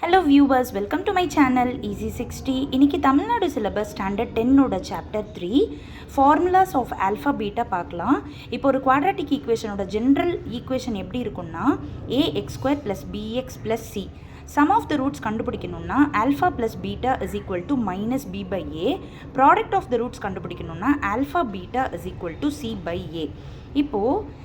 Hello viewers, welcome to my channel Easy 60. இன்னைக்கு Tamil Nadu syllabus standard 10 chapter 3 formulas of alpha beta பார்க்கலாம். இப்போ ஒரு quadratic ஈக்குவேஷனோட general equation எப்படி இருக்குன்னா ax² + bx + c. Sum of the roots கண்டுபிடிக்கணும்னா alpha plus beta is equal to -b/a. Product of the roots கண்டுபிடிக்கணும்னா alpha beta is equal to c/a. இப்போது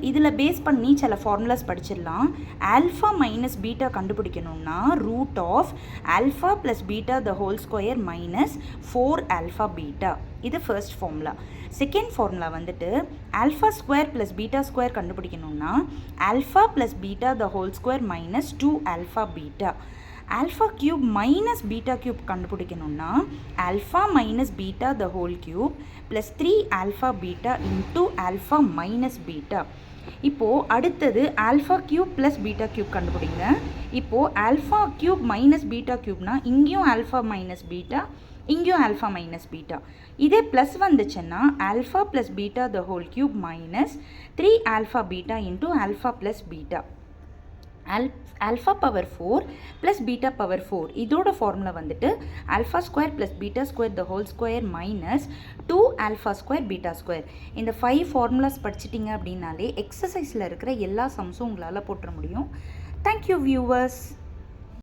இதில் base பண்ணி சில ஃபார்முலாஸ் படிச்சிடலாம். ஆல்ஃபா மைனஸ் பீட்டா கண்டுபிடிக்கணும்னா root of alpha plus beta the whole square minus 4 alpha beta. இது first formula. Second formula வந்துட்டு alpha square plus beta square கண்டுபிடிக்கணும்னா alpha plus beta the whole square minus 2 alpha beta. Alpha cube minus beta cube கண்டுபிடிக்கணும்னா alpha minus beta the whole cube plus 3 alpha beta into alpha minus beta. இப்போது அடுத்தது alpha cube plus beta cube கண்டுபிடிங்க. இப்போது alpha cube minus beta கியூப்னா இங்கேயும் alpha minus beta, இங்கேயும் alpha minus beta. இதே plus வந்துச்சுன்னா alpha plus beta the whole cube minus 3 alpha beta into alpha plus beta. Alpha power 4 plus beta power 4. இதோட formula வந்துட்டு alpha square plus beta square த whole square minus 2 alpha square beta square. இந்த 5 formulas படிச்சிட்டிங்க அப்படின்னாலே எக்ஸசைஸில் இருக்கிற எல்லா சம்ஸும் உங்களால் போட்டுற முடியும். Thank you viewers.